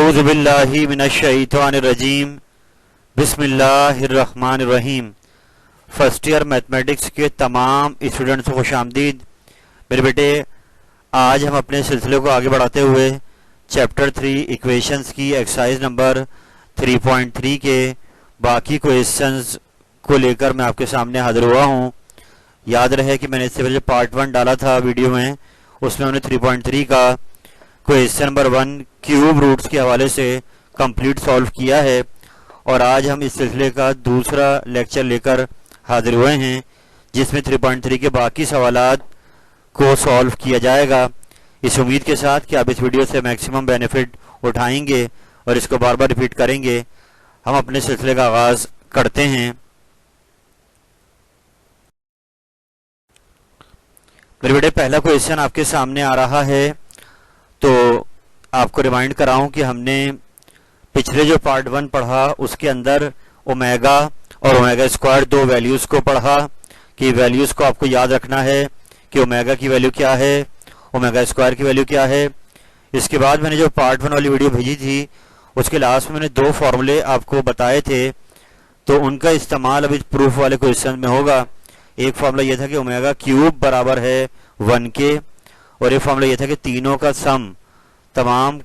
औज़ु बिल्लाहि मिनश्शैतानिर्रजीम बिस्मिल्लाहिर्रहमानिर्रहीम। First year mathematics के तमाम स्टूडेंट्स को खुशामदीद। मेरे बेटे, आज हम अपने सिलसिले को आगे बढ़ाते हुए चैप्टर 3 इक्वेशंस की एक्सरसाइज नंबर 3.3 के बाकी क्वेश्चंस को लेकर मैं आपके सामने हाजिर हुआ हूँ। याद रहे कि मैंने इससे पहले पार्ट 1 डाला था वीडियो में, उसमें हमने 3.3 का क्वेश्चन नंबर 1 क्यूब रूट्स के हवाले से कंप्लीट सॉल्व किया है और आज हम इस सिलसिले का दूसरा लेक्चर लेकर हाजिर हुए हैं जिसमें 3.3 के बाकी सवालात को सॉल्व किया जाएगा। इस उम्मीद के साथ कि आप इस वीडियो से मैक्सिमम बेनिफिट उठाएंगे और इसको बार बार रिपीट करेंगे। हम अपने सिलसिले का आगाज करते हैं। मेरे बेटे, पहला क्वेश्चन आपके सामने आ रहा है, तो आपको रिमाइंड कराऊं कि हमने पिछले जो पार्ट 1 पढ़ा उसके अंदर ओमेगा और ओमेगा स्क्वायर दो वैल्यूज को पढ़ा कि वैल्यूज को आपको याद रखना है कि ओमेगा की वैल्यू क्या है, ओमेगा स्क्वायर की वैल्यू क्या है। इसके बाद मैंने जो पार्ट 1 वाली वीडियो भेजी थी उसके लास्ट में मैंने दो फॉर्मूले आपको बताए थे, तो उनका इस्तेमाल अभी प्रूफ वाले क्वेश्चन में होगा। एक फॉर्मूला यह था कि ओमेगा क्यूब बराबर है 1 के, और एक फॉर्मूला यह था कि तीनों का सम, तमाम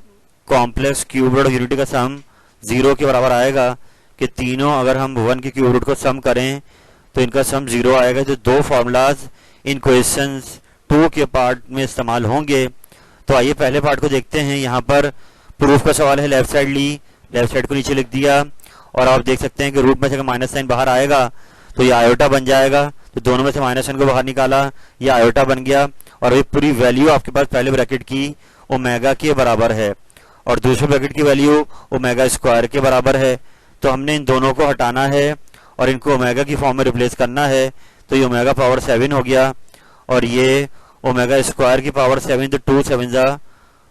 कॉम्प्लेक्स क्यूब रूट और यूनिटी का सम 0 के बराबर आएगा। कि तीनों अगर हम 1 के क्यूब रूट को सम करें तो इनका सम 0 आएगा। तो दो फॉर्मूलाज इन क्वेश्चंस 2 के पार्ट में इस्तेमाल होंगे। तो आइए पहले पार्ट को देखते हैं। यहाँ पर प्रूफ का सवाल है, लेफ्ट साइड ली, लेफ्ट साइड को नीचे लिख दिया और आप देख सकते हैं कि रूट में से माइनस साइन बाहर आएगा तो ये आयोटा बन जाएगा। तो दोनों में से माइनस साइन को बाहर निकाला, ये आयोटा बन गया और ये पूरी वैल्यू आपके पास पहले ब्रैकेट की ओमेगा के बराबर है और दूसरे ब्रैकेट की वैल्यू ओमेगा स्क्वायर के बराबर है। तो हमने इन दोनों को हटाना है और इनको ओमेगा की फॉर्म में रिप्लेस करना है। तो ये ओमेगा पावर 7 हो गया और ये ओमेगा स्क्वायर की पावर 7, तो 2 7 जा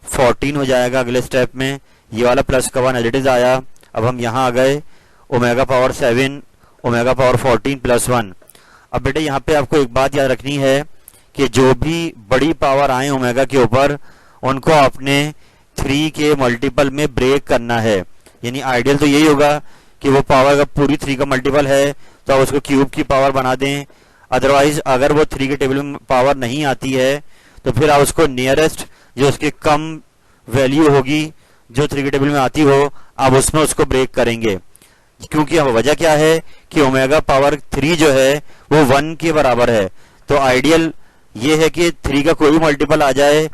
14 हो जाएगा। अगले स्टेप में ये वाला प्लस का 1 एज आया। अब हम यहाँ आ गए, omega power 7 omega power 14 plus 1। अब बेटे यहाँ पे आपको एक बात याद रखनी है कि जो भी बड़ी पावर आए ओमेगा के ऊपर उनको आपने 3 के मल्टीपल में ब्रेक करना है। यानी आइडियल तो यही होगा कि वो पावर अगर पूरी 3 का मल्टीपल है तो आप उसको क्यूब की पावर बना दें। अदरवाइज अगर वो 3 के टेबल में पावर नहीं आती है तो फिर आप उसको नियरेस्ट जो उसके कम वैल्यू होगी जो 3 के टेबल में आती हो, आप उसमें उसको ब्रेक करेंगे। क्योंकि अब वजह क्या है कि ओमेगा पावर 3 जो है वो 1 के बराबर है। तो आइडियल ये है कि 3 का कोई भी मल्टीपल आ जाए,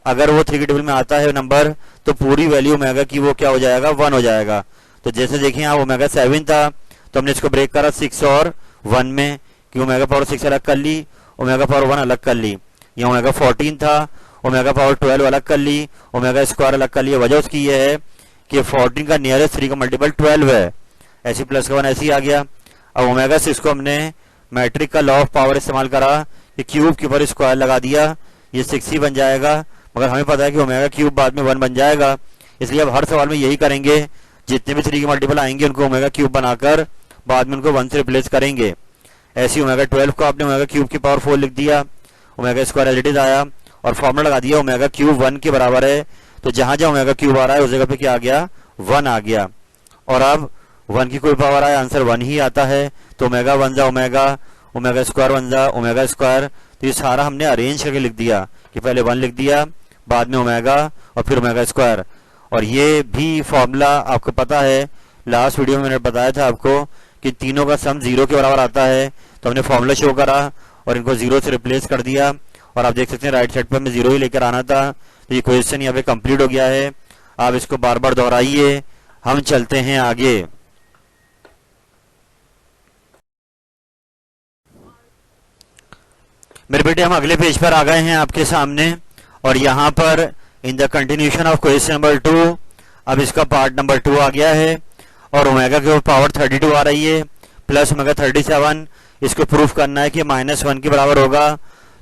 अगर वो 3 के टेबल में आता है नंबर, तो पूरी वैल्यू ओमेगा की वो क्या हो जाएगा, 1 हो जाएगा। तो जैसे देखिए यहाँ ओमेगा 7 था तो हमने इसको ब्रेक करा 6 और 1 में, कि ओमेगा पावर 6 अलग कर ली, ओमेगा पावर 1 अलग कर ली। यहाँ ओमेगा 14 था, ओमेगा पावर 12 अलग कर ली, ओमेगा स्क्वायर अलग कर लिया। वजह उसकी ये है कि 14 का नियरेस्ट 3 का मल्टीपल 12 है, ऐसी प्लस का 1 ऐसे ही आ गया। अब ओमेगा 6 को हमने मैट्रिक का लॉ ऑफ पावर इस्तेमाल करा कि क्यूब के ऊपर स्क्वायर लगा दिया, ये 6 ही बन जाएगा। मगर हमें पता है कि ओमेगा क्यूब बाद में 1 बन जाएगा, इसलिए अब हर सवाल में यही करेंगे, जितने भी 3 के मल्टीपल आएंगे उनको ओमेगा क्यूब बनाकर बाद में उनको 1 से रिप्लेस करेंगे। ऐसी ओमेगा 12 को आपने ओमेगा क्यूब की पावर 4 लिख दिया, omega square as it is आया और फॉर्मूला लगा दिया ओमेगा क्यूब 1 के बराबर है। तो जहां जहां ओमेगा क्यूब आ रहा है उस जगह पे क्या आ गया, 1 आ गया। और अब 1 की कोई पावर आए, आंसर 1 ही आता है। तो ओमेगा 1 जा ओमेगा, ओमेगा स्क्वायर 1 जा ओमेगा स्क्वायर। तो ये सारा हमने अरेंज करके लिख दिया कि पहले 1 लिख दिया, बाद में ओमेगा और फिर ओमेगा स्क्वायर। और ये भी फॉर्मूला आपको पता है, लास्ट वीडियो में मैंने बताया था आपको कि तीनों का सम 0 के बराबर आता है। तो हमने फॉर्मूला शो करा और इनको 0 से रिप्लेस कर दिया और आप देख सकते हैं राइट साइड पर हमें 0 ही लेकर आना था। तो ये क्वेश्चन यहाँ पे कंप्लीट हो गया है। आप इसको बार बार दोहराइए। हम चलते हैं आगे। मेरे बेटे, हम अगले पेज पर आ गए हैं आपके सामने और यहाँ पर in the continuation of question number 2 अब इसका पार्ट नंबर 2 आ गया है और ओमेगा के पावर 32 आ रही है प्लस ओमेगा 37। इसको प्रूफ करना है कि -1 के बराबर होगा।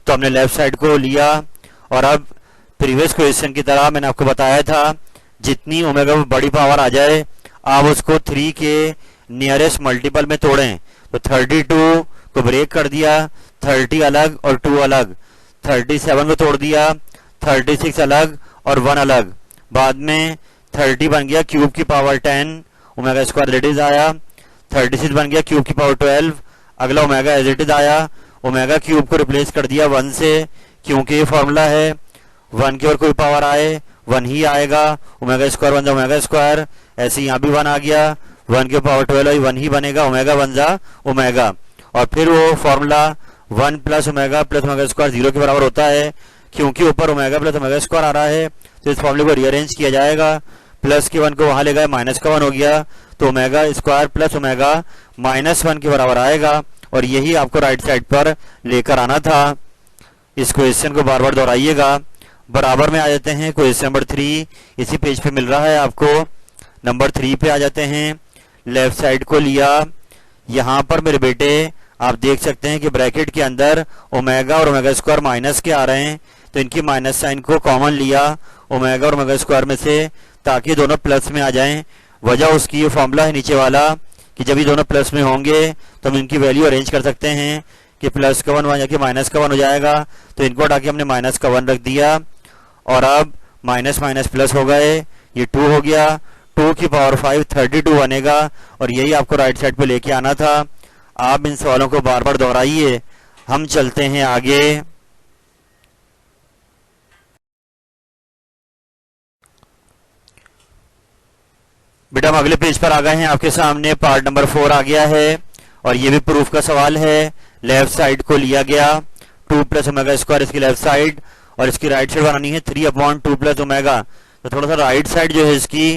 तो हमने लेफ्ट साइड को लिया और अब प्रीवियस क्वेश्चन की तरह मैंने आपको बताया था जितनी ओमेगा बड़ी पावर आ जाए आप उसको 3 के नियरेस्ट मल्टीपल में तोड़ें। तो 32 को ब्रेक कर दिया, 30 अलग और 2 अलग, 37 को तोड़ दिया, 36 अलग और 1 अलग, बाद में 30 बन गया क्यूब की power 10 omega square as it is आया। 36 बन गया क्यूब की पावर 12, अगला ओमेगा एज इट इज आया। ओमेगा क्यूब को रिप्लेस कर दिया 1 से, क्योंकि ये फॉर्मूला है 1 की और कोई पावर आए 1 ही आएगा। ओमेगा स्क्वायर बन जा ओमेगा स्क्वायर, ऐसे यहाँ भी 1 आ गया, 1 की पावर 12 1 ही बनेगा, ओमेगा बन जा ओमेगा। और फिर वो फॉर्मूला 1 प्लस ओमेगा स्क्वायर 0 के बराबर होता है, क्योंकि ऊपर ओमेगा प्लस ओमेगा स्क्वायर आ रहा है तो इस फॉर्मूले को रीअरेंज किया जाएगा। प्लस के 1 को वहां ले गए, माइनस का 1 हो गया, तो ओमेगा स्क्वायर प्लस ओमेगा -1 के बराबर आएगा। और यही आपको राइट साइड पर लेकर आना था। इस क्वेश्चन को बार बार दोहराइएगा। बराबर में आ जाते हैं क्वेश्चन नंबर 3, इसी पेज पे मिल रहा है आपको। नंबर 3 पे आ जाते हैं। लेफ्ट साइड को लिया, यहाँ पर मेरे बेटे आप देख सकते हैं कि ब्रैकेट के अंदर ओमेगा और ओमेगा स्क्वायर माइनस के आ रहे हैं, तो इनकी माइनस साइन को कॉमन लिया ओमेगा और ओमेगा स्क्वायर में से, ताकि दोनों प्लस में आ जाएं। वजह उसकी ये फॉर्मूला है नीचे वाला कि जब ये दोनों प्लस में होंगे तो हम इनकी वैल्यू अरेंज कर सकते हैं कि प्लस का 1 जाके माइनस का 1 हो जाएगा, तो इनको हटा के हमने माइनस का 1 रख दिया। और अब माइनस माइनस प्लस हो गए, ये 2 हो गया, 2 की पावर 5 32 बनेगा। और यही आपको राइट साइड पे लेके आना था। आप इन सवालों को बार बार दोहराइए। हम चलते हैं आगे। बेटा हम अगले पेज पर आ गए हैं, आपके सामने पार्ट नंबर 4 आ गया है और ये भी प्रूफ का सवाल है। लेफ्ट साइड को लिया गया 2 प्लस ओमेगा स्क्वायर इसकी लेफ्ट साइड, और इसकी राइट साइड बनानी है 3/2 प्लस ओमेगा। तो थोड़ा सा राइट साइड जो है इसकी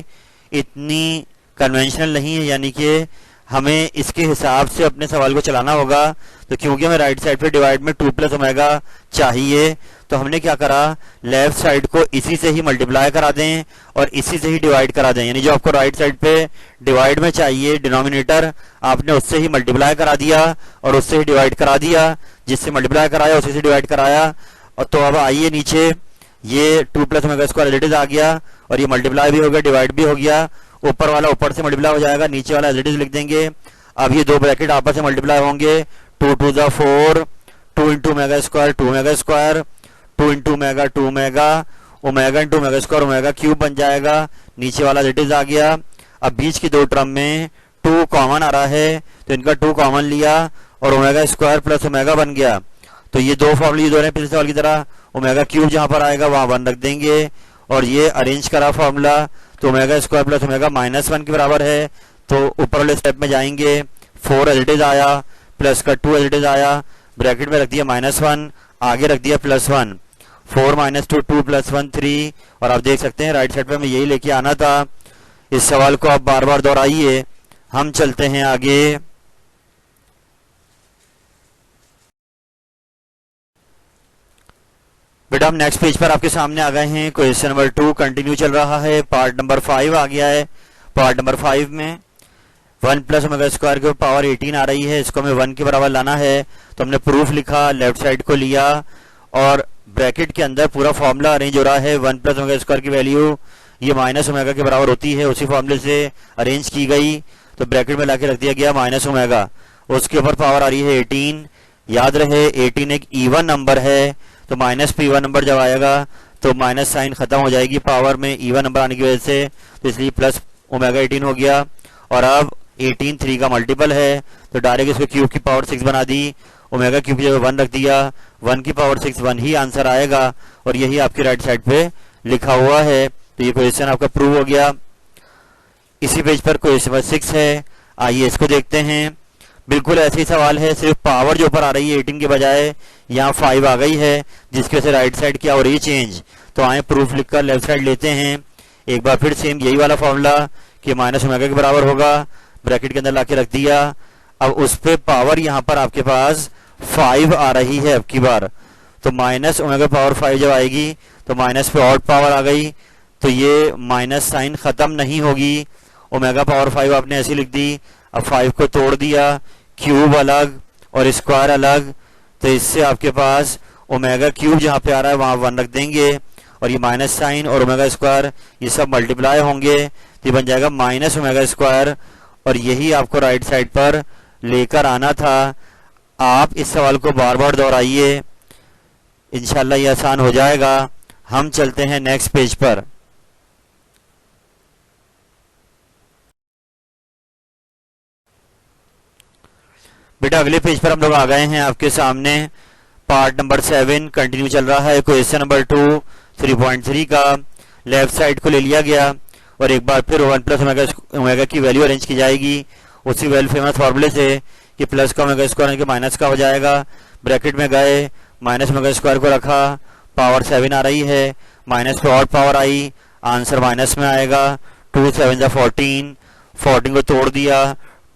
इतनी कन्वेंशनल नहीं है, यानी कि हमें इसके हिसाब से अपने सवाल को चलाना होगा। तो क्योंकि हमें राइट साइड पे डिवाइड में 2 प्लस ओमेगा चाहिए, तो हमने क्या करा, लेफ्ट साइड को इसी से ही मल्टीप्लाई करा दें और इसी से ही डिवाइड करा दें। यानी जो आपको राइट साइड पे डिवाइड में चाहिए डिनोमिनेटर, आपने उससे ही मल्टीप्लाई करा दिया और उससे ही डिवाइड करा दिया। जिससे मल्टीप्लाई कराया उसी से डिवाइड कराया। और तो अब आइए नीचे, ये 2 plus omega square as it is आ गया और ये मल्टीप्लाई भी हो गया, डिवाइड भी हो गया। ऊपर वाला ऊपर से मल्टीप्लाई हो जाएगा, नीचे वाला एज इट इज लिख देंगे। अब ये दो ब्रैकेट आपस में मल्टीप्लाई होंगे, 2 2 जा 4, 2 into omega square 2 omega square, 2 into omega 2 omega, omega into omega square omega cube बन जाएगा। नीचे वाला एज इट इज आ गया। अब बीच की दो टर्म में 2 कॉमन आ रहा है, तो इनका 2 कॉमन लिया और ओमेगा स्क्वायर प्लस ओमेगा बन गया। तो ये दो फॉर्मूले यूज हो रहे हैं पिछले सवाल की तरह। ओमेगा क्यूब जहां पर आएगा वहां 1 रख देंगे और ये अरेंज करा फॉर्मूला, तो ओमेगा स्क्वायर प्लस ओमेगा -1 के बराबर है। तो ऊपर वाले स्टेप में जाएंगे, 4 एज इट इज आया, प्लस का 2 एज इट इज आया, ब्रैकेट में रख दिया -1, आगे रख दिया +1, 4 - 2 2 + 1 3। और आप देख सकते हैं राइट साइड पे हमें यही लेके आना था। इस सवाल को आप बार बार दोहराइए। हम चलते हैं आगे। बेटा हम नेक्स्ट पेज पर आपके सामने आ गए हैं। क्वेश्चन नंबर 2 कंटिन्यू चल रहा है। पार्ट नंबर 5 आ गया है। पार्ट नंबर 5 में 1 प्लस ओमेगा स्क्वायर की पावर 18 आ रही है, इसको हमें 1 के बराबर लाना है। तो हमने प्रूफ लिखा, लेफ्ट साइड को लिया और ब्रैकेट के अंदर पूरा फॉर्मूला अरेंज हो रहा है। 1 प्लस ओमेगा स्क्वायर की वैल्यू ये माइनस ओमेगा के बराबर होती है, उसी फॉर्मूले से अरेंज की गई। तो ब्रैकेट में लाके रख दिया गया माइनस ओमेगा, उसके ऊपर पावर आ रही है 18। याद रहे 18 एक इवन नंबर है, तो माइनस पे इवन नंबर जब आएगा तो माइनस साइन खत्म हो जाएगी पावर में इवन नंबर आने की वजह से, तो इसलिए प्लस ओमेगा 18 हो गया। और अब 18 3 का मल्टीपल है, तो डायरेक्ट इसको क्यूब की पावर 6 बना दी, ओमेगा क्यूब की जगह 1 रख दिया, 1 की पावर 6 1 ही आंसर आएगा। और यही आपकी राइट साइड पे लिखा हुआ है। तो ये क्वेश्चन आपका प्रूव हो गया। इसी पेज पर क्वेश्चन नंबर 6 है, आइए इसको देखते हैं। बिल्कुल ऐसे ही सवाल है, सिर्फ पावर जो ऊपर आ रही है 18 के बजाय यहाँ 5 आ गई है, जिसकी वजह से राइट साइड क्या हो रही है चेंज। तो आए प्रूफ लिखकर लेफ्ट साइड लेते हैं। एक बार फिर सेम यही वाला फॉर्मूला कि माइनस ओमेगा के बराबर होगा, ब्रैकेट के अंदर लाके रख दिया। अब उस पे पावर यहाँ पर आपके पास 5 आ रही है अब की बार, तो माइनस ओमेगा पावर 5 जब आएगी तो माइनस पे और पावर आ गई, तो ये माइनस साइन खत्म नहीं होगी। ओमेगा पावर 5 आपने ऐसी लिख दी। अब 5 को तोड़ दिया, क्यूब अलग और स्क्वायर अलग, तो इससे आपके पास ओमेगा क्यूब जहाँ पे आ रहा है वहां 1 रख देंगे और ये माइनस साइन और ओमेगा स्क्वायर ये सब मल्टीप्लाई होंगे, तो ये बन जाएगा माइनस ओमेगा स्क्वायर। और यही आपको राइट साइड पर लेकर आना था। आप इस सवाल को बार बार दोहराइए, इंशाल्लाह ये आसान हो जाएगा। हम चलते हैं नेक्स्ट पेज पर। बेटा अगले पेज पर हम लोग आ गए हैं आपके सामने। पार्ट नंबर 7 कंटिन्यू चल रहा है। क्वेश्चन नंबर 2 3.3 का लेफ्ट साइड को ले लिया गया और एक बार फिर 1 प्लस ओमेगा की वैल्यू अरेंज की जाएगी उसी वेल फेमस फॉर्मूले से कि प्लस का ओमेगा स्क्वायर के माइनस का हो जाएगा। ब्रैकेट में गए, माइनस ओमेगा स्क्वायर को रखा, पावर 7 आ रही है, माइनस पे और पावर आई, आंसर माइनस में आएगा। 2 7 जा 14, 14 को तोड़ दिया,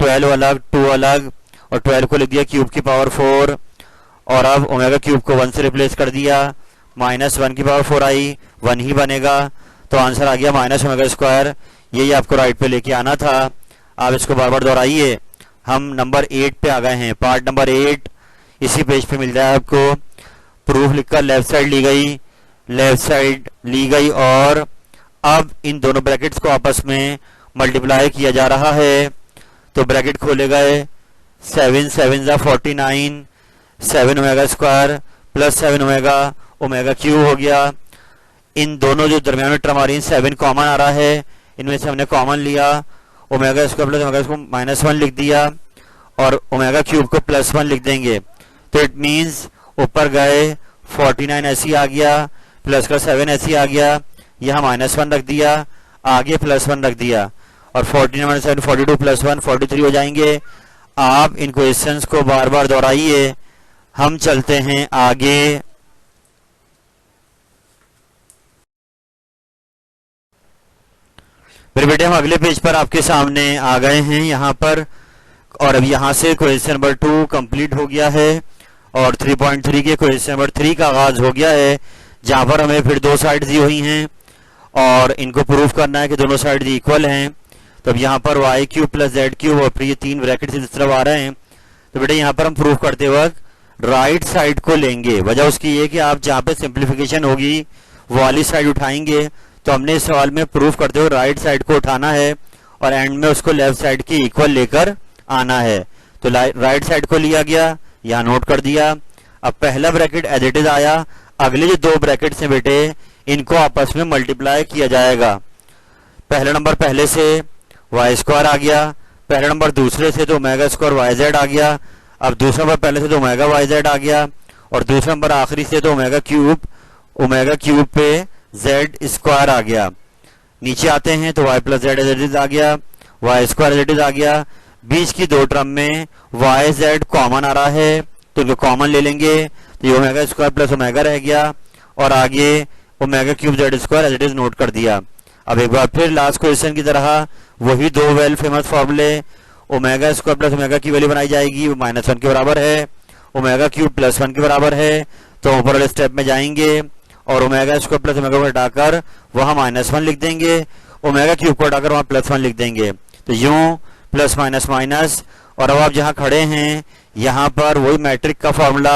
12 अलग, 2 अलग और 12 को लिख दिया क्यूब की पावर 4 और अब ओमेगा क्यूब को 1 से रिप्लेस कर दिया, माइनस 1 की पावर 4 आई, 1 ही बनेगा तो आंसर आ गया माइनस ओमेगा स्क्वायर। यही आपको राइट पे लेके आना था। आप इसको बार बार दोहराइए। हम नंबर 8 पे आ गए हैं। पार्ट नंबर 8 इसी पेज पे मिल जाए आपको। प्रूफ लिखकर लेफ्ट साइड ली गई, लेफ्ट साइड ली गई और अब इन दोनों ब्रैकेट्स को आपस में मल्टीप्लाई किया जा रहा है। तो ब्रैकेट खोले गए, 7 7 जा 49, 7 omega square plus 7 omega, omega cube हो गया। इन दोनों जो दरमियान में टर्म आ रही है 7 कॉमन आ रहा है, इनमें से हमने कॉमन लिया, ओमेगा स्क्वायर प्लस ओमेगा को -1 लिख दिया और ओमेगा क्यूब को +1 लिख देंगे। तो इट मींस ऊपर गए 49 ऐसी आ गया, प्लस का 7 ऐसी आ गया, यहाँ -1 रख दिया, आगे +1 रख दिया और 49 - 7 42 + 1 43 हो जाएंगे। आप इन क्वेश्चंस को बार बार दोहराइए। हम चलते हैं आगे। मेरे बेटे हम अगले पेज पर आपके सामने आ गए हैं यहाँ पर और अब यहाँ से क्वेश्चन नंबर 2 कंप्लीट हो गया है और 3.3 के क्वेश्चन नंबर 3 का आगाज हो गया है, जहाँ पर हमें फिर दो साइड दी हुई हैं और इनको प्रूफ करना है कि दोनों साइड इक्वल हैं। तो अब यहाँ पर Y cube plus Z cube और फिर ये 3 ब्रैकेट से इस तरफ आ रहे हैं। तो बेटे यहाँ पर हम प्रूफ करते वक्त राइट साइड को लेंगे। वजह उसकी ये कि आप जहाँ पे सिंप्लीफिकेशन होगी वो वाली साइड उठाएंगे। तो हमने इस सवाल में प्रूफ करते हुए राइट साइड को उठाना है और एंड में उसको लेफ्ट साइड की इक्वल लेकर आना है। तो राइट साइड को लिया गया, यहाँ नोट कर दिया। अब पहला ब्रैकेट एज इट इज आया, अगले जो 2 ब्रैकेट्स हैं बेटे इनको आपस में मल्टीप्लाई किया जाएगा। पहला नंबर पहले से वाई स्क्वायर आ गया, पहला नंबर दूसरे से तो ओमेगा स्क्वायर वाई जेड आ गया। अब दूसरा नंबर पहले से तो ओमेगा वाई जेड आ गया और दूसरा नंबर आखिरी से तो ओमेगा क्यूब पे जेड स्क्वायर आ गया। नीचे आते हैं तो Y plus Z as it is आ गया, Y square as it is आ गया। बीच की 2 टर्म में वाई जेड कॉमन आ रहा है तो इनको कॉमन ले लेंगे, तो ये ओमेगा स्क्वायर प्लस ओमेगा रह गया और आगे omega cube Z square as it is note कर दिया। अब एक बार फिर लास्ट क्वेश्चन की तरह वही 2 वेल फेमस फॉर्मूले, ओमेगा स्क्वायर प्लस ओमेगा की वैल्यू बनाई जाएगी, वो -1 के बराबर है, ओमेगा क्यूब +1 के बराबर है। तो ऊपर वाले स्टेप में जाएंगे और ओमेगा स्क्वायर प्लस ओमेगा को हटाकर वहां -1 लिख देंगे, ओमेगा क्यूब को हटाकर वहां +1 लिख देंगे। तो यूं प्लस माइनस माइनस और अब आप जहां खड़े हैं यहाँ पर वही मैट्रिक का formula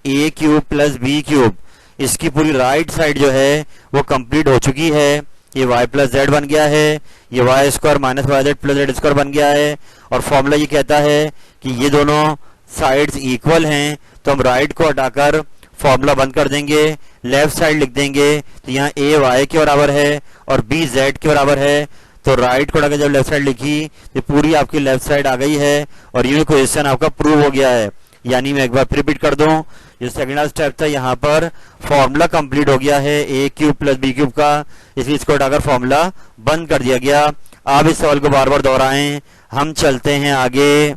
a cube plus B cube, इसकी पूरी राइट साइड जो है वो कंप्लीट हो चुकी है। ये y प्लस जेड बन गया है, ये Y square minus Y Z plus Z square बन गया है और फॉर्मूला ये कहता है कि ये दोनों साइड्स इक्वल हैं। तो हम राइट को हटाकर फॉर्मूला बंद कर देंगे, लेफ्ट साइड लिख देंगे। तो यहाँ a y के बराबर है और b z के बराबर है। तो राइट को हटाकर जब लेफ्ट साइड लिखी तो पूरी आपकी लेफ्ट साइड आ गई है और ये क्वेश्चन आपका प्रूव हो गया है। यानी मैं एक बार फिर रिपीट कर दूं, जो सेकंड स्टेप था यहाँ पर फॉर्मूला कंप्लीट हो गया है a cube plus B cube का, इसलिए इसको हटाकर फॉर्मूला बंद कर दिया गया। आप इस सवाल को बार बार दोहराएं। हम चलते हैं आगे।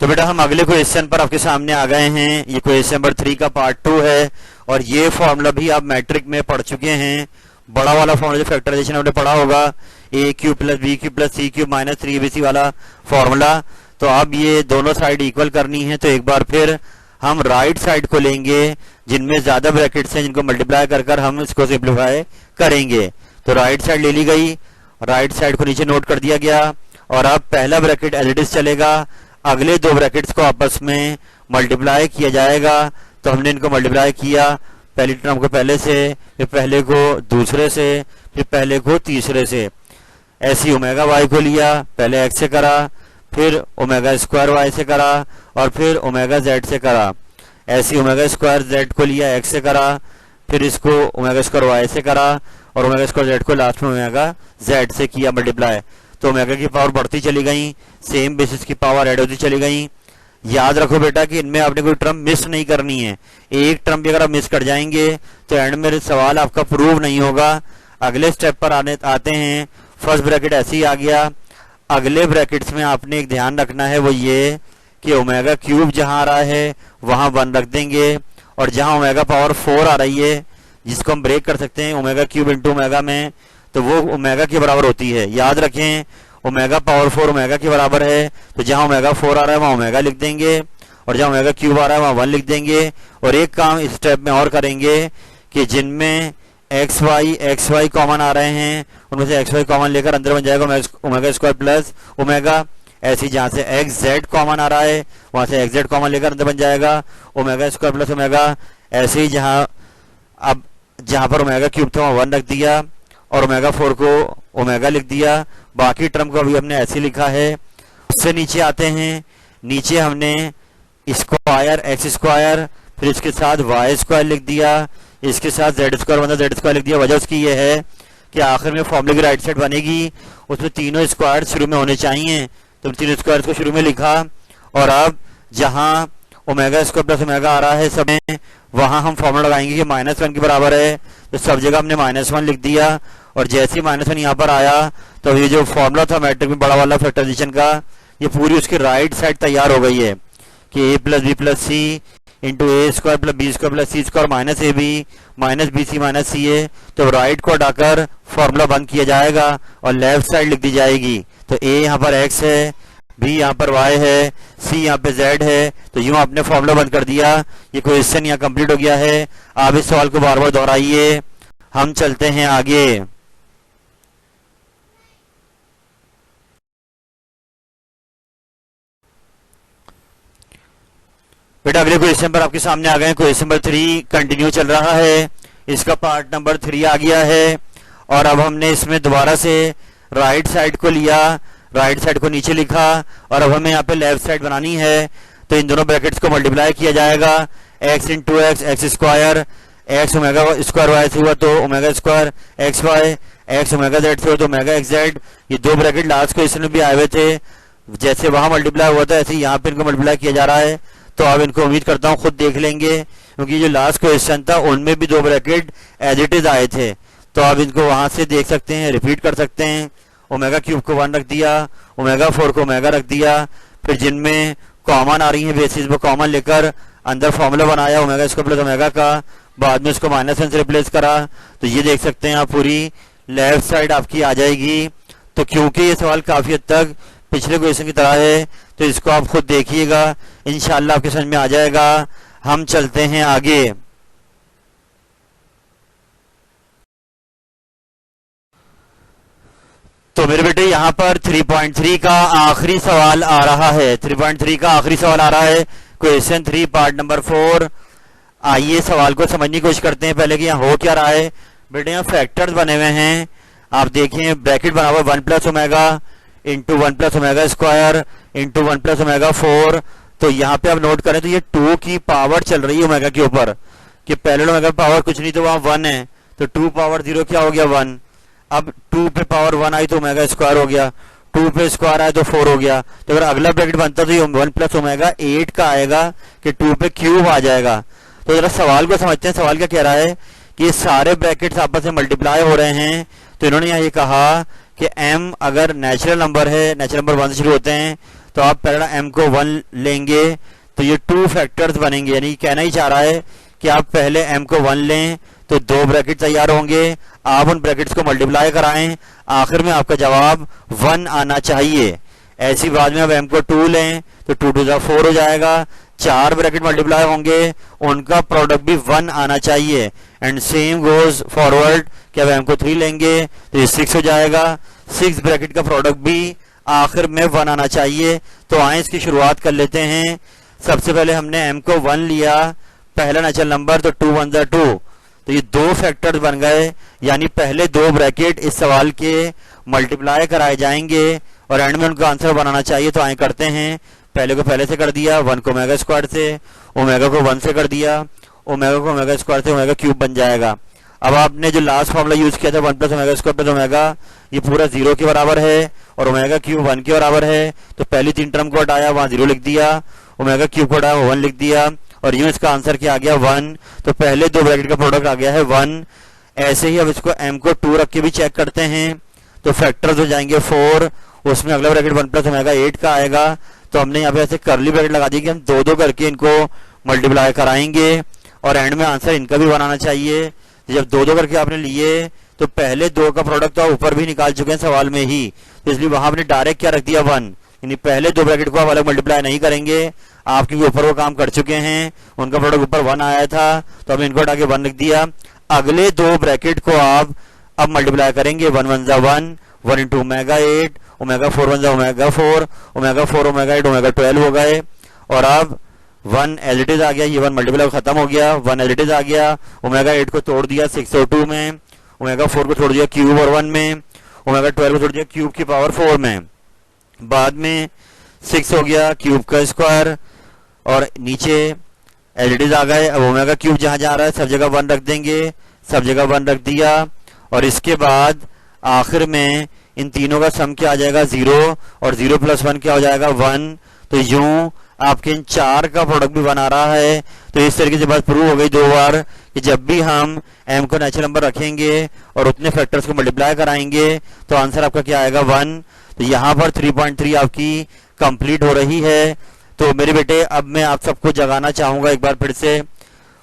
तो बेटा हम अगले क्वेश्चन पर आपके सामने आ गए हैं। ये क्वेश्चन नंबर 3 का पार्ट 2 है और ये फॉर्मूला भी आप मैट्रिक में पढ़ चुके हैं। बड़ा वाला फॉर्मूला जो फैक्टराइजेशन आपने पढ़ा होगा, a cube plus B cube plus C cube minus 3abc वाला फॉर्मूला। तो अब ये दोनों साइड इक्वल करनी है। तो एक बार फिर हम राइट साइड को लेंगे जिनमें ज्यादा ब्रैकेट्स हैं, जिनको मल्टीप्लाई कर हम इसको सिंप्लीफाई करेंगे। तो राइट साइड ले ली गई, राइट साइड को नीचे नोट कर दिया गया और अब पहला ब्रैकेट एज इट इज चलेगा, अगले 2 ब्रैकेट्स को आपस में मल्टीप्लाई किया जाएगा। तो हमने इनको मल्टीप्लाई किया, पहली टर्म को पहले से, फिर पहले को दूसरे से, फिर पहले को तीसरे से। ऐसी ओमेगा वाई को लिया, पहले एक्स से करा, फिर ओमेगा स्क्वायर वाई से करा और फिर ओमेगा जेड से करा। ऐसी ओमेगा स्क्वायर जेड को लिया, एक्स से करा, फिर इसको ओमेगा स्क्वायर वाई से करा और ओमेगा स्क्वायर जेड को लास्ट में ओमेगा जेड से किया मल्टीप्लाई, तो ओमेगा की पावर बढ़ती चली गई, सेम बेसिस की पावर ऐड होती चली गई। याद रखो बेटा कि इनमें आपने कोई टर्म मिस नहीं करनी है, एक टर्म भी अगर आप मिस कर जाएंगे तो एंड में सवाल आपका प्रूव नहीं होगा। अगले स्टेप पर आते हैं। फर्स्ट ब्रैकेट ऐसे ही आ गया। अगले ब्रैकेट्स में आपने एक ध्यान रखना है, वो ये कि ओमेगा क्यूब जहां आ रहा है वहां 1 रख देंगे, और जहां ओमेगा पावर 4 आ रही है जिसको हम ब्रेक कर सकते हैं ओमेगा क्यूब इंटू ओमेगा में, तो वो ओमेगा के बराबर होती है। याद रखें ओमेगा पावर 4 ओमेगा के बराबर है, तो जहां ओमेगा 4 आ रहा है वहां ओमेगा लिख देंगे, और जहां ओमेगा क्यूब आ रहा है वहां 1 लिख देंगे। और एक काम इस स्टेप में और करेंगे कि जिनमें एक्स वाई कॉमन आ रहे हैं उनमें से एक्स वाई कॉमन लेकर अंदर बन जाएगा ओमेगा स्क्वायर प्लस ओमेगा। ऐसे ही जहां से एक्स जेड कॉमन आ रहा है वहां से एक्स जेड कॉमन लेकर अंदर बन जाएगा ओमेगा स्क्वायर प्लस ओमेगा। ऐसे ही जहां पर ओमेगा क्यूब था वहां 1 रख दिया और ओमेगा 4 को ओमेगा लिख दिया। बाकी टर्म को अभी हमने ऐसे लिखा है। उससे नीचे आते हैं। नीचे हमने स्क्वायर एक्स स्क्वायर, फिर इसके साथ वाई स्क्वायर लिख दिया, इसके साथ जेड स्क्वायर मतलब जेड स्क्वायर लिख दिया। वजह उसकी ये है कि आखिर में फॉर्मूले की राइट साइड बनेगी, उसमें तीनों स्क्वायर शुरू में होने चाहिए, तो तीनों स्क्वायर को शुरू में लिखा। और अब जहां ओमेगा स्क्वायर प्लस ओमेगा आ रहा है सब में, वहां हम फॉर्मूला लगाएंगे कि -1 के बराबर है, तो सब जगह हमने -1 लिख दिया। और जैसे ही -1 यहाँ पर आया तो ये जो फॉर्मूला था मैट्रिक में बड़ा वाला फैक्टराइजेशन का, ये पूरी उसकी राइट साइड तैयार हो गई है कि a plus B plus C into A square plus B square plus C square minus A B minus B C minus C A. तो राइट को हटाकर फॉर्मूला बंद किया जाएगा और लेफ्ट साइड लिख दी जाएगी। तो a यहाँ पर x है, b यहाँ पर y है, c यहाँ पे z है। तो यूं आपने फॉर्मूला बंद कर दिया। ये क्वेश्चन यहाँ कंप्लीट हो गया है। आप इस सवाल को बार बार दोहराइए। हम चलते हैं आगे। बेटा अगले क्वेश्चन पर आपके सामने आ गए। क्वेश्चन नंबर 3 कंटिन्यू चल रहा है, इसका पार्ट नंबर 3 आ गया है। और अब हमने इसमें दोबारा से राइट साइड को लिया, राइट साइड को नीचे लिखा, और अब हमें यहाँ पे लेफ्ट साइड बनानी है। तो इन दोनों ब्रैकेट्स को मल्टीप्लाई किया जाएगा। x into X square, X omega square Y से हुआ तो omega square X Y, X omega Z से हुआ तो ओमेगा एक्स जेड। ये दो ब्रैकेट लास्ट क्वेश्चन में भी आए हुए थे, जैसे वहां मल्टीप्लाई हुआ था ऐसे यहाँ पे इनको मल्टीप्लाई किया जा रहा है। तो आप इनको उम्मीद करता हूँ खुद देख लेंगे, क्योंकि जो लास्ट क्वेश्चन था उनमें भी दो ब्रैकेट एज इट इज आए थे। तो आप इनको वहां से देख सकते हैं, रिपीट कर सकते हैं। ओमेगा क्यूब को 1 रख दिया, ओमेगा 4 को ओमेगा रख दिया, फिर जिनमें कॉमन आ रही है बेसिस वो कॉमन लेकर अंदर फॉर्मूला बनाया ओमेगा स्क्वायर प्लस ओमेगा का, बाद में उसको -1 से रिप्लेस करा। तो ये देख सकते हैं आप पूरी लेफ्ट साइड आपकी आ जाएगी। तो क्योंकि ये सवाल काफी हद तक पिछले क्वेश्चन की तरह है तो इसको आप खुद देखिएगा, इंशाल्लाह आपके समझ में आ जाएगा। हम चलते हैं आगे। तो मेरे बेटे यहाँ पर 3.3 का आखिरी सवाल आ रहा है। 3.3 का आखिरी सवाल आ रहा है, क्वेश्चन 3 पार्ट नंबर 4। आइए सवाल को समझने की कोशिश करते हैं पहले कि यहाँ हो क्या रहा है। बेटे यहाँ फैक्टर्स बने हुए हैं, आप देखिए ब्रैकेट बना हुआ 1 plus omega into 1 plus omega square into 1 plus omega 4। तो यहाँ पे आप नोट करें तो ये 2 की पावर चल रही है ओमेगा के ऊपर, कि पहले ओमेगा पावर कुछ नहीं तो वहां 1 है, तो 2 पावर 0 क्या हो गया 1। अब 2 पे पावर 1 आई तो ओमेगा स्क्वायर हो गया, 2 पे स्क्वायर आया तो 4 हो गया। तो अगर अगला ब्रैकेट बनता तो ये 1 प्लस ओमेगा 8 का आएगा कि 2 पे क्यूब आ जाएगा। तो जरा सवाल को समझते हैं। सवाल क्या कह रहा है कि ये सारे ब्रैकेट्स आपस में मल्टीप्लाई हो रहे हैं। तो इन्होंने यहाँ ये कहा कि m अगर नेचुरल नंबर है, नेचुरल नंबर 1 से शुरू होते हैं, तो आप पहला m को 1 लेंगे तो ये 2 फैक्टर्स बनेंगे। यानी कहना ही चाह रहा है कि आप पहले m को 1 लें तो 2 ब्रैकेट तैयार होंगे, आप उन ब्रैकेट्स को मल्टीप्लाई कराएं, आखिर में आपका जवाब 1 आना चाहिए। ऐसी बात में अब m को 2 लें तो 2 2 4 हो जाएगा, 4 ब्रैकेट मल्टीप्लाई होंगे, उनका प्रोडक्ट भी 1 आना चाहिए। एंड सेम गोज फॉरवर्ड कि अब m को 3 लेंगे तो ये 6 हो जाएगा, 6 ब्रैकेट का प्रोडक्ट भी आखिर में 1 आना चाहिए। तो आए इसकी शुरुआत कर लेते हैं। सबसे पहले हमने m को 1 लिया, पहला नेचुरल नंबर, तो 2 1 2, तो ये 2 फैक्टर्स बन गए। यानी पहले 2 ब्रैकेट इस सवाल के मल्टीप्लाई कराए जाएंगे और एंड में उनका आंसर बनाना चाहिए। तो आए करते हैं। पहले को पहले से कर दिया, 1 को ओमेगा स्क्वायर से, ओमेगा को 1 से कर दिया, ओमेगा को ओमेगा स्क्वायर से ओमेगा क्यूब बन जाएगा। अब आपने जो लास्ट फॉर्मूला यूज किया था 1 plus omega square plus omega, ये पूरा 0 के बराबर है और ओमेगा क्यूब 1 के बराबर है, तो पहली 3 टर्म को हटाया, वहां 0 लिख दिया, ओमेगा क्यूब को हटाया 1 लिख दिया, और यूं इसका आंसर क्या आ गया 1। तो पहले दो ब्रैकेट का प्रोडक्ट आ गया है 1। ऐसे ही अब इसको m को 2 रख के भी चेक करते हैं, तो फैक्टर्स हो जाएंगे 4, उसमें अगला ब्रैकेट 1 प्लस ओमेगा 8 का आएगा। तो हमने यहाँ पे ऐसे करली ब्रैकेट लगा दी कि हम दो दो करके इनको मल्टीप्लाई कराएंगे और एंड में आंसर इनका भी बनाना चाहिए। जब दो दो करके आपने लिए तो पहले दो का प्रोडक्ट तो ऊपर भी निकाल चुके हैं सवाल में ही, तो इसलिए वहां आपने डायरेक्ट क्या रख दिया 1, यानी पहले दो ब्रैकेट को आप अलग मल्टीप्लाई नहीं करेंगे, आप क्योंकि ऊपर वो काम कर चुके हैं, उनका प्रोडक्ट ऊपर 1 आया था तो हमने इनको हटा के 1 लिख दिया। अगले दो ब्रैकेट को आप अब मल्टीप्लाई करेंगे, 1 1 1, 1 into omega 8, omega 4 1 omega 4, omega 4 omega 8 omega 12 हो गए, और अब 1 एज इट इज आ गया, ये 1 मल्टीप्लाई खत्म हो गया, 1 एज इट इज आ गया, ओमेगा 8 को तोड़ दिया 6 और 2 में, ओमेगा 4 को तोड़ दिया क्यूब और 1 में, ओमेगा 12 को तोड़ दिया क्यूब की पावर 4 में, बाद में 6 हो गया क्यूब का स्क्वायर, और नीचे एज इट इज आ गए। अब ओमेगा क्यूब जहां जा रहा है सब जगह 1 रख देंगे, सब जगह 1 रख दिया, और इसके बाद आखिर में इन तीनों का सम क्या आ जाएगा 0, और 0 प्लस 1 क्या हो जाएगा 1। तो यूं आपके इन चार का प्रोडक्ट भी बना रहा है। तो इस तरीके से बात प्रूव हो गई 2 बार कि जब भी हम m को नेचुरल नंबर रखेंगे और उतने फैक्टर्स को मल्टीप्लाई कराएंगे तो आंसर आपका क्या आएगा 1। तो यहाँ पर 3.3 आपकी कंप्लीट हो रही है। तो मेरे बेटे अब मैं आप सबको जगाना चाहूंगा एक बार फिर से,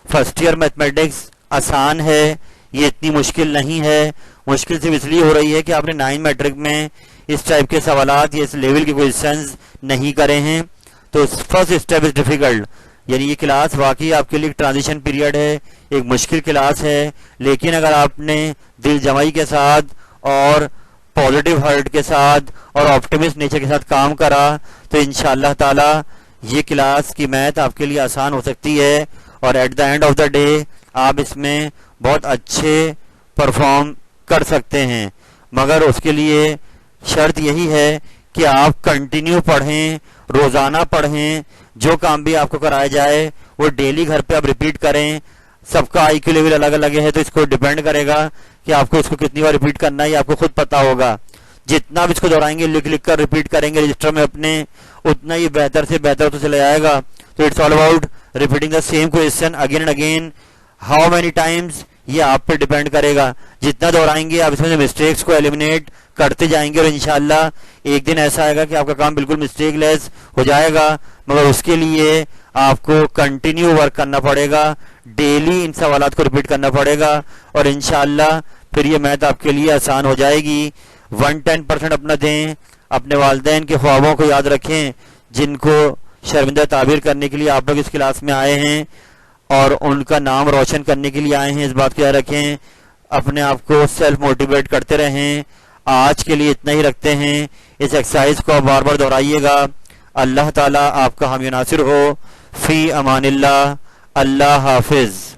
फर्स्ट ईयर मैथमेटिक्स आसान है, ये इतनी मुश्किल नहीं है। मुश्किल सिर्फ इसलिए हो रही है कि आपने 9 मैट्रिक में इस टाइप के सवालात या इस लेवल के क्वेश्चंस नहीं करे हैं। तो फर्स्ट स्टेप इज डिफिकल्ट, यानी ये क्लास वाकई आपके लिए ट्रांजिशन पीरियड है, एक मुश्किल क्लास है, लेकिन अगर आपने दिल जमाई के साथ और पॉजिटिव हार्ट के साथ और ऑप्टिमिस्ट नेचर के साथ काम करा तो इंशाअल्लाह ताला ये क्लास की मैथ आपके लिए आसान हो सकती है, और at the end of the day आप इसमें बहुत अच्छे परफॉर्म कर सकते हैं। मगर उसके लिए शर्त यही है कि आप कंटिन्यू पढ़ें, रोजाना पढ़ें, जो काम भी आपको कराया जाए वो डेली घर पे आप रिपीट करें। सबका आईक्यू लेवल अलग अलग है, तो इसको डिपेंड करेगा कि आपको इसको कितनी बार रिपीट करना है, ये आपको खुद पता होगा। जितना भी इसको दोहराएंगे, लिख लिख कर रिपीट करेंगे रजिस्टर में अपने, उतना ही बेहतर से बेहतर होता चला जाएगा। तो it's all about repeating the same question again and again. How many times ये आप पे डिपेंड करेगा। जितना दोहराएंगे आप इसमें मिस्टेक्स को एलिमिनेट करते जाएंगे, और इंशाल्लाह एक दिन ऐसा आएगा कि आपका काम बिल्कुल मिस्टेक लेस हो जाएगा। मगर उसके लिए आपको कंटिन्यू वर्क करना पड़ेगा, डेली इन सवालात को रिपीट करना पड़ेगा, और इंशाल्लाह फिर ये मैथ आपके लिए आसान हो जाएगी। 110% अपना दें, अपने वालिदैन के ख्वाबों को याद रखें जिनको शर्मिंदा ताबीर करने के लिए आप लोग इस क्लास में आए हैं और उनका नाम रोशन करने के लिए आए हैं, इस बात को याद रखें। अपने आप को सेल्फ मोटिवेट करते रहें। आज के लिए इतना ही रखते हैं। इस एक्सरसाइज को आप बार बार दोहराइएगा। अल्लाह ताला आपका हामी नासिर हो। फी अमानिल्लाह। अल्लाह हाफिज।